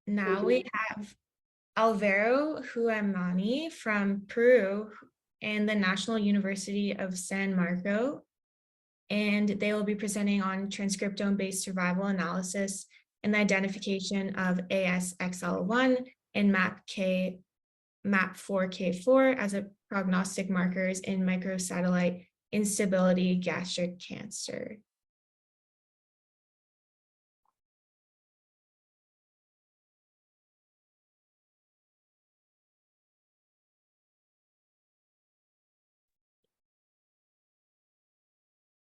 Now we have Alvaro Huamani from Peru and the National University of San Marco, and they will be presenting on transcriptome-based survival analysis and the identification of ASXL1 and MAP4K4 as a prognostic markers in microsatellite instability gastric cancer.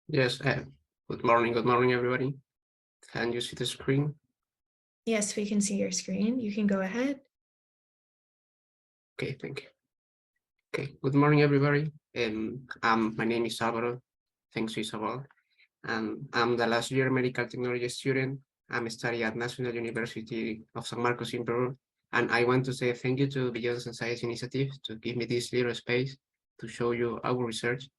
Yes, good morning, everybody. Can you see the screen? Yes, we can see your screen. You can go ahead. Okay, thank you. Okay, good morning, everybody. My name is Alvaro. Thanks, Isabel. I'm the last year medical technology student. I'm studying at National University of San Marcos in Peru. And I want to say thank you to Beyond Science Initiative to give me this little space to show you our research.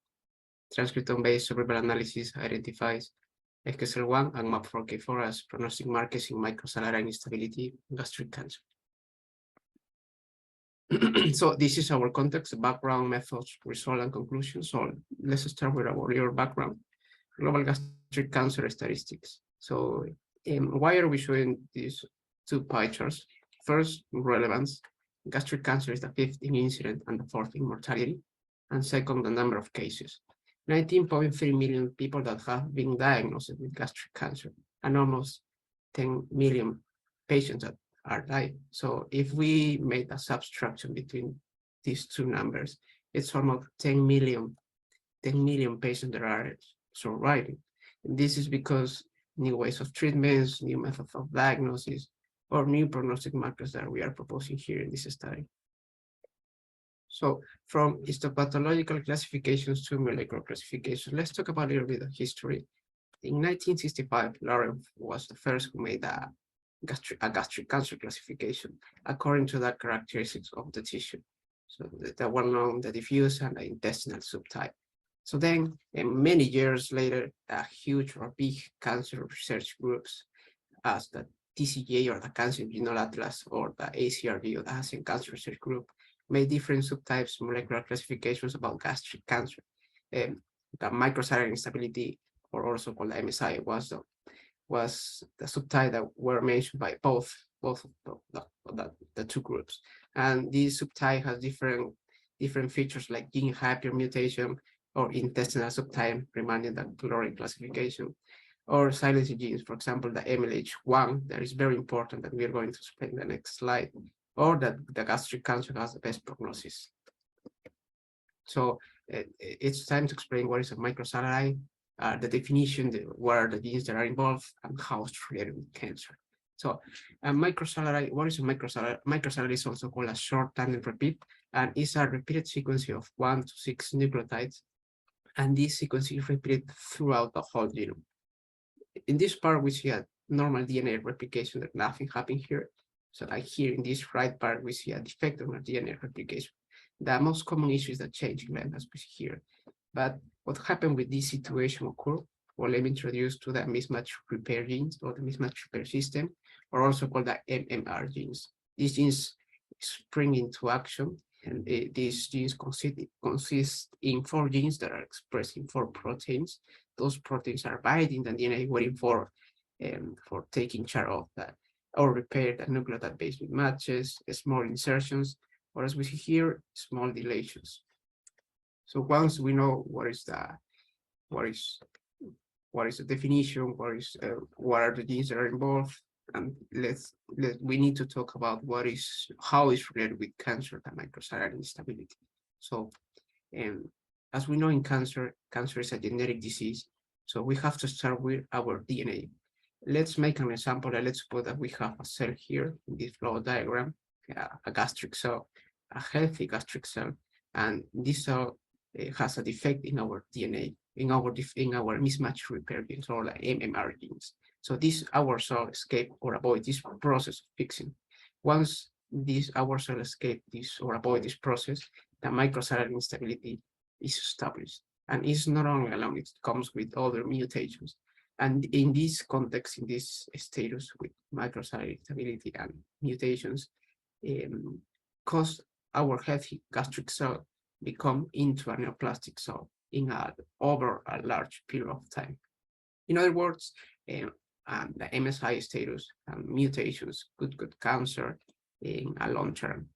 Transcriptome-based cerebral analysis identifies ASXL1 and MAP4K4 as prognostic markers in microsatellite instability gastric cancer. So this is our context, background, methods, result, and conclusions. So let's start with our little background. Global gastric cancer statistics. So why are we showing these two pie charts? First, relevance. Gastric cancer is the 5th in incidence and the 4th in mortality. And second, the number of cases. 19.3 million people that have been diagnosed with gastric cancer and almost 10 million patients that are dying. So if we made a subtraction between these two numbers, it's almost 10 million patients that are surviving. And this is because new ways of treatments, new methods of diagnosis, or new prognostic markers that we are proposing here in this study. So from histopathological classifications to molecular classification, let's talk about a little bit of history. In 1965, Lawrence was the first who made a gastric cancer classification according to the characteristics of the tissue. So the well-known, the diffuse, and the intestinal subtype. So then, many years later, a huge or big cancer research groups, as the TCGA or the Cancer Genome Atlas or the ACRG or the Asian Cancer Research Group, made different subtypes, molecular classifications about gastric cancer. The microsatellite instability, or also called the MSI, was the subtype that were mentioned by both of the two groups. And this subtype has different features like gene hypermutation or intestinal subtype, reminding the caloric classification, or silencing genes, for example, the MLH1, that is very important that we are going to explain in the next slide, or that the gastric cancer has the best prognosis. So it's time to explain what is a microsatellite, the definition, what are the genes that are involved, and how it's related with cancer. So a microsatellite, what is a microsatellite? Microsatellite is also called a short tandem repeat, and it's a repeated sequence of 1 to 6 nucleotides, and this sequence is repeated throughout the whole genome. In this part, we see a normal DNA replication that nothing happened here. So like here in this right part, we see a defect on our DNA replication. The most common issue is the change in length, as we see here. But what happened with this situation occur? Well, let me introduce to the mismatch repair genes or the mismatch repair system, or also called the MMR genes. These genes spring into action, and these genes consist in 4 genes that are expressing 4 proteins. Those proteins are binding the DNA, waiting for taking charge of that, or repair the nucleotide base mismatches, small insertions, or as we see here, small deletions. So once we know what is the definition, what are the genes that are involved, and we need to talk about how it's related with cancer and microsatellite instability. So, as we know in cancer is a genetic disease. So we have to start with our DNA. Let's make an example. Let's suppose that we have a cell here in this flow diagram, a gastric cell, a healthy gastric cell, and this cell has a defect in our DNA, in our mismatch repair genes or the MMR genes. So our cell escape or avoid this process of fixing. Once our cell escape this or avoid this process, the microsatellite instability is established. And it's not only alone, it comes with other mutations. And in this context, in this status with microsatellite instability and mutations, cause our healthy gastric cell become into a neoplastic cell over a large period of time. In other words, the MSI status and mutations could cause cancer in a long term.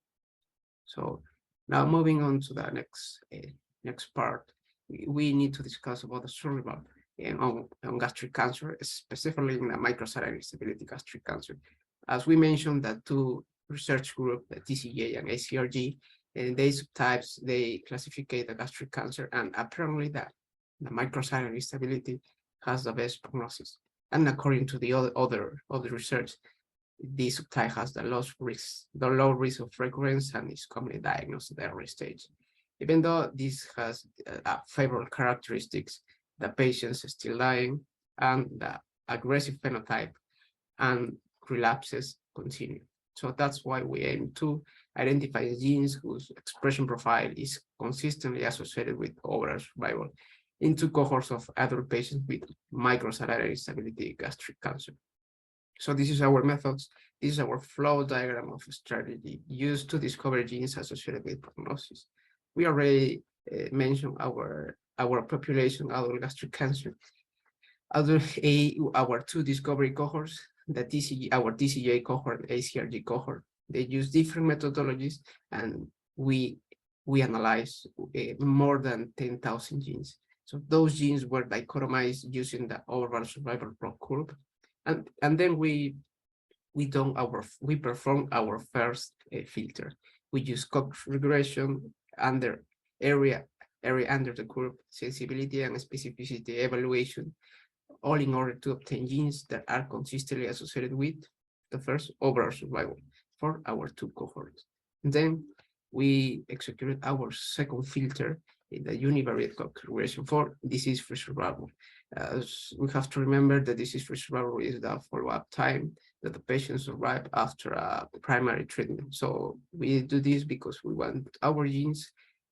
So now moving on to the next part, we need to discuss about the survival on gastric cancer, specifically in the microsatellite instability gastric cancer. As we mentioned, the two research group, the TCJ and ACRG, and they subtypes, they classify the gastric cancer, and apparently the microsatellite instability has the best prognosis. And according to the other research, this subtype has the low risk of recurrence and is commonly diagnosed at the early stage. Even though this has favorable characteristics, the patients are still dying and the aggressive phenotype and relapses continue. So that's why we aim to identify genes whose expression profile is consistently associated with overall survival into cohorts of adult patients with microsatellite instability gastric cancer. So this is our methods. This is our flow diagram of strategy used to discover genes associated with prognosis. We already mentioned our population adult gastric cancer. Our two discovery cohorts, our TCJ cohort and ACRG cohort, they use different methodologies, and we analyze more than 10,000 genes. So those genes were dichotomized using the overall survival plot curve, and then we perform our first filter. We use Cox regression under area under the curve, sensibility and specificity evaluation, all in order to obtain genes that are consistently associated with the first overall survival for our two cohorts. And then we executed our second filter in the univariate Cox regression for disease-free survival. We have to remember that disease-free survival is the follow-up time that the patients survive after a primary treatment. So we do this because we want our genes,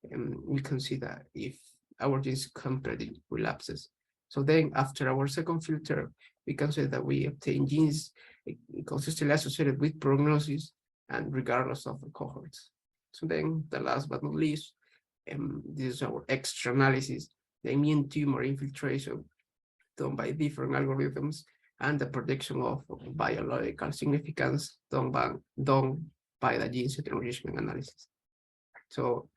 and we can see that if our genes can predict relapses. So then after our second filter, we can say that we obtain genes consistently associated with prognosis and regardless of the cohorts. So then the last but not least, this is our extra analysis, the immune tumor infiltration done by different algorithms and the prediction of biological significance done by the gene set enrichment analysis. So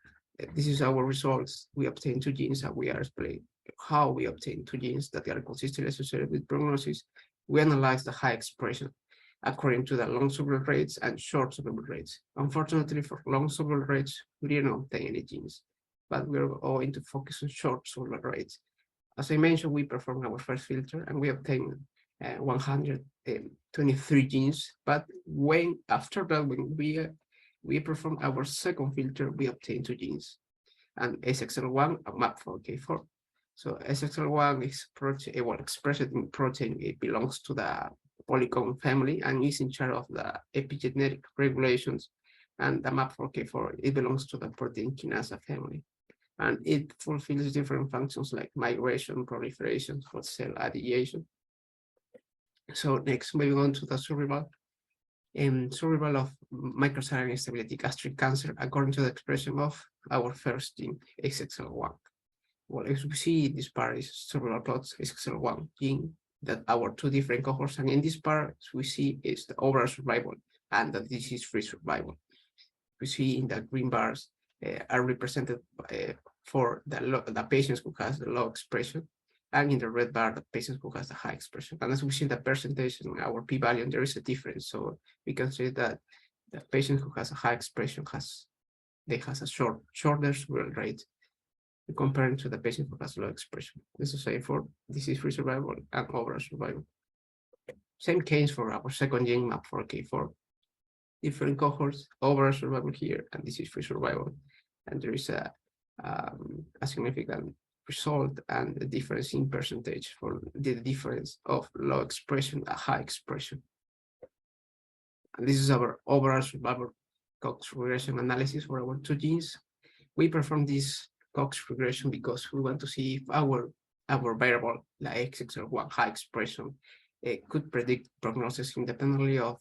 this is our results. We obtain two genes, and we are explaining how we obtain two genes that are consistently associated with prognosis. We analyze the high expression according to the long survival rates and short survival rates. Unfortunately, for long survival rates, we didn't obtain any genes, but we're going to focus on short survival rates. As I mentioned, we performed our first filter and we obtained 123 genes, but after that, when we performed our second filter, we obtained two genes, and ASXL1 and MAP4K4. So ASXL1 is expressed in protein. It belongs to the polycomb family and is in charge of the epigenetic regulations. And the MAP4K4, it belongs to the protein kinase family. And it fulfills different functions like migration, proliferation, hot cell adhesion. So next, moving on to the survival of microsatellite instability gastric cancer according to the expression of our first gene, ASXL1. Well, as we see, this part is survival plots, ASXL1 gene, that our two different cohorts, and in this part, we see is the overall survival and the disease-free survival. We see in the green bars are represented for the patients who has the low expression, and in the red bar, the patients who has the high expression. And as we see the percentage in our p-value, there is a difference. So we can say that the patient who has a high expression has a shorter survival rate compared to the patient who has low expression. This is say for disease-free survival and overall survival. Same case for our second gene, MAP4K4. Different cohorts, overall survival here, and disease-free survival. And there is a significant result and the difference in percentage for the difference of low expression and high expression. And this is our overall survival Cox regression analysis for our two genes. We perform this Cox regression because we want to see if our our variable, like ASXL1 high expression, could predict prognosis independently of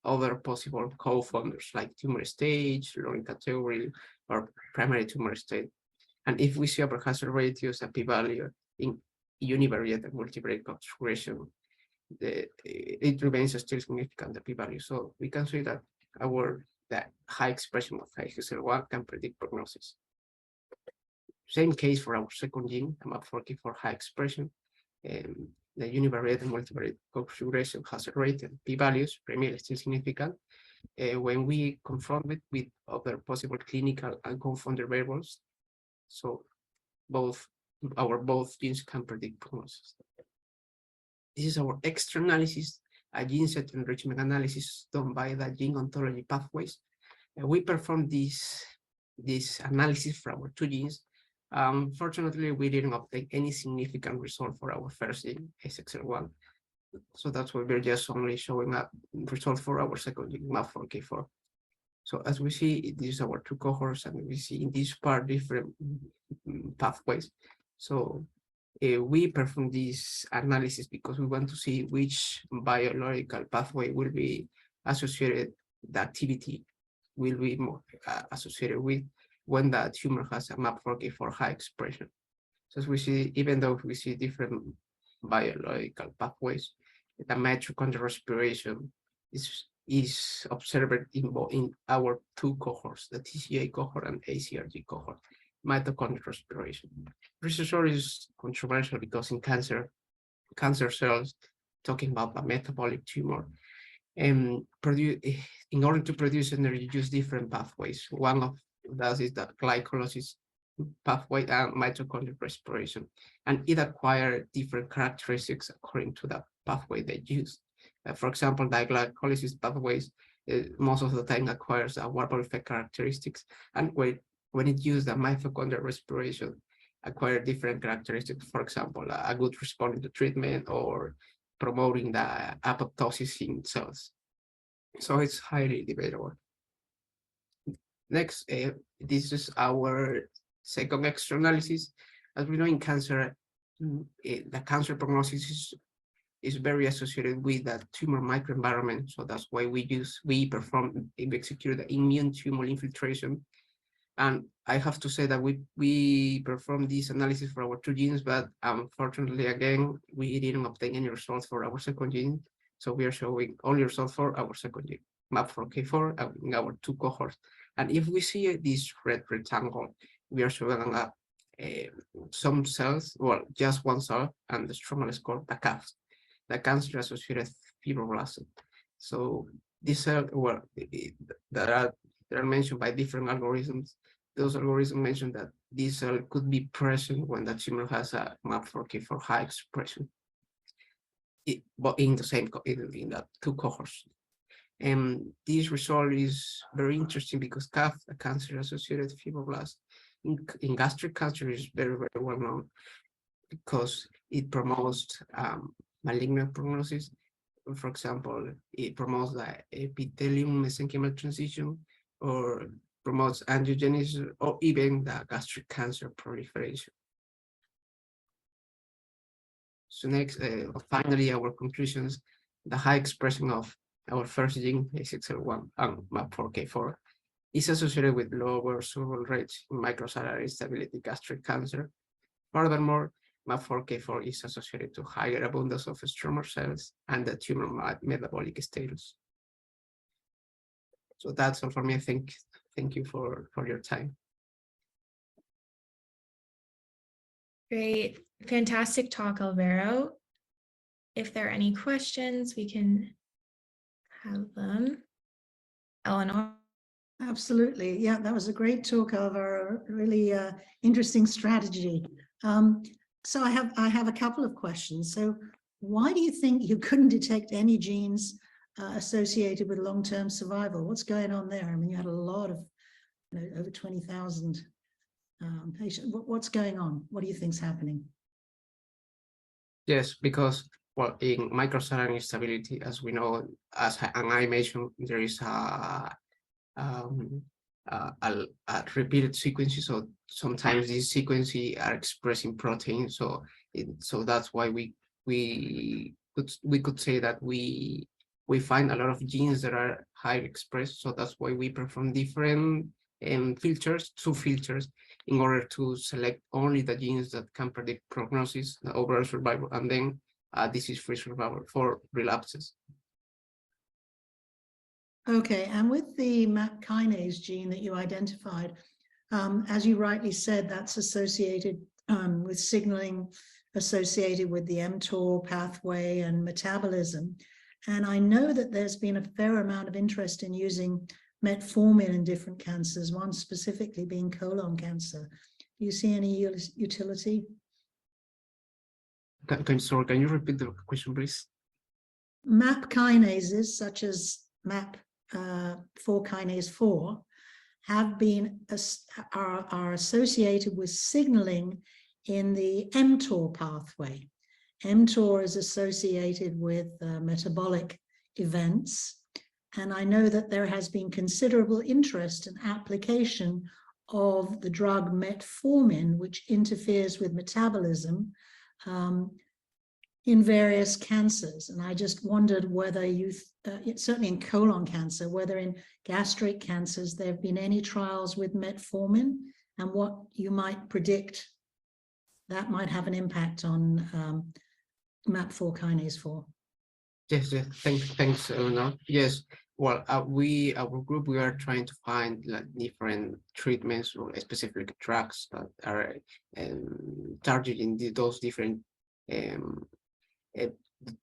other possible co-founders like tumor stage, Loring category, or primary tumor state. And if we see upper hazard ratios and p-value in univariate and multivariate configuration, it remains still significant, the p-value. So we can say that that high expression of ASXL1 can predict prognosis. Same case for our second gene, MAP4K4 high expression. The univariate and multivariate configuration hazard rate and p-values remain still significant when we confront it with other possible clinical and confounder variables. So both genes can predict prognosis. This is our extra analysis, a gene set enrichment analysis done by the gene ontology pathways. We performed this analysis for our two genes. Fortunately, we didn't obtain any significant result for our first gene, ASXL1. So that's why we're just only showing up result for our second gene, MAP4K4. So as we see, these are our two cohorts, and we see in this part different pathways. So we perform this analysis because we want to see which biological pathway will be associated, the activity will be more associated with when the tumor has a MAP4K4 high expression. So as we see, even though we see different biological pathways, the mitochondrial respiration is observed in our two cohorts, the TCA cohort and ACRG cohort, mitochondrial respiration. This result is controversial because in cancer cells, talking about a metabolic tumor, in order to produce energy, use different pathways. One of those is the glycolysis pathway and mitochondrial respiration, and it acquires different characteristics according to the pathway they use. For example, the glycolysis pathways most of the time acquires a Warburg effect characteristics, and when it uses the mitochondrial respiration, acquire different characteristics. For example, a good response to treatment or promoting the apoptosis in cells. So it's highly debatable. Next, this is our second extra analysis. As we know, in cancer, the cancer prognosis is very associated with the tumor microenvironment. So that's why we execute the immune tumor infiltration. And I have to say that we performed this analysis for our two genes, but unfortunately, again, we didn't obtain any results for our second gene. So we are showing only results for our second gene, MAP4K4, in our two cohorts. And if we see this red rectangle, we are showing some cells, well, just one cell, and the stromal score, the CAFs, the cancer-associated fibroblasts. So these cells, well, that are mentioned by different algorithms. Those algorithms mention that this cell could be present when the tumor has a MAP4K4 high expression, but in the same in the two cohorts. And this result is very interesting because CAF, a cancer-associated fibroblast, in gastric cancer is very, very well known because it promotes malignant prognosis. For example, it promotes the epithelium mesenchymal transition, or promotes angiogenesis, or even the gastric cancer proliferation. So next, finally, our conclusions: the high expression of our first gene, ASXL1 and MAP4K4, is associated with lower survival rates in microsatellite instability gastric cancer. Furthermore, MAP4K4 is associated to higher abundance of stromal cells and the tumor metabolic status. So that's all for me. Thank you for your time. Great, fantastic talk, Alvaro. If there are any questions, we can have them. Eleanor? Absolutely. Yeah, that was a great talk, Alvaro. Really interesting strategy. So I have a couple of questions. So why do you think you couldn't detect any genes associated with long-term survival? What's going on there? I mean, you had a lot of, over 20,000 patients. What's going on? What do you think's happening? Yes, because, well, in microsatellite instability, as we know, as I mentioned, there is a repeated sequences. So sometimes these sequences are expressing proteins. So So that's why we could say that we find a lot of genes that are highly expressed. So that's why we perform different filters, two filters, in order to select only the genes that can predict prognosis, the overall survival, and then disease-free survival for relapses. Okay, and with the MAP kinase gene that you identified, as you rightly said, that's associated with signaling associated with the mTOR pathway and metabolism. And I know that there's been a fair amount of interest in using metformin in different cancers, one specifically being colon cancer. Do you see any utility? Can you repeat the question, please? MAP kinases, such as MAP4K4, have been are associated with signaling in the mTOR pathway. mTOR is associated with metabolic events, and I know that there has been considerable interest in application of the drug metformin, which interferes with metabolism in various cancers. And I just wondered whether you, certainly in colon cancer, whether in gastric cancers, there have been any trials with metformin, and what you might predict that might have an impact on MAP4K4. Yes, thanks, Eleanor. Yes, well, our group, we are trying to find like different treatments or specific drugs that are targeting those different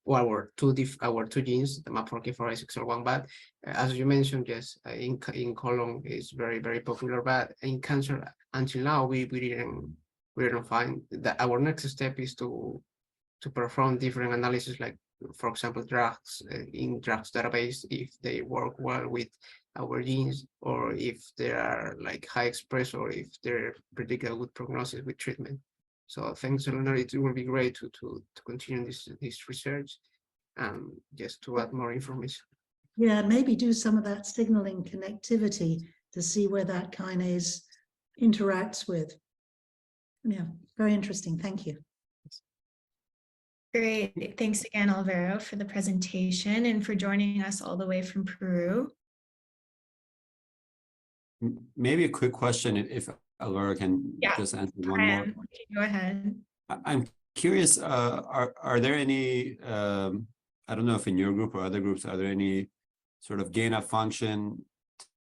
our two genes, the MAP4K4, ASXL1, but as you mentioned, yes, in colon is very popular, but in cancer until now we didn't find that. Our next step is to perform different analysis, like for example drugs in drugs database, if they work well with our genes, or if they are like high express, or if they're predict a good prognosis with treatment. So thanks, Eleanor. It will be great to continue this research and just to add more information. Yeah, maybe do some of that signaling connectivity to see where that kinase interacts with. Yeah, very interesting. Thank you. Great. Thanks again, Alvaro, for the presentation and for joining us all the way from Peru. Maybe a quick question, if Alvaro can just answer one more. Go ahead. I'm curious, are there any, I don't know if in your group or other groups, are there any sort of gain of function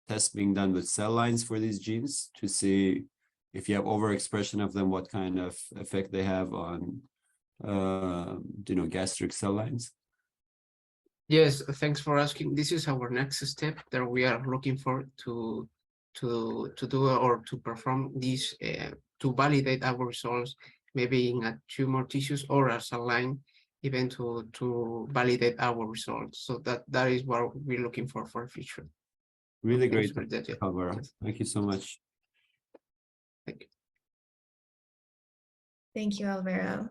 tests being done with cell lines for these genes to see if you have overexpression of them, what kind of effect they have on gastric cell lines? Yes, thanks for asking. This is our next step that we are looking for to do or to perform this to validate our results, maybe in a tumor tissues or a cell line, even to validate our results. So that is what we're looking for the future. Really great, Alvaro. Thank you so much. Thank you. Thank you, Alvaro.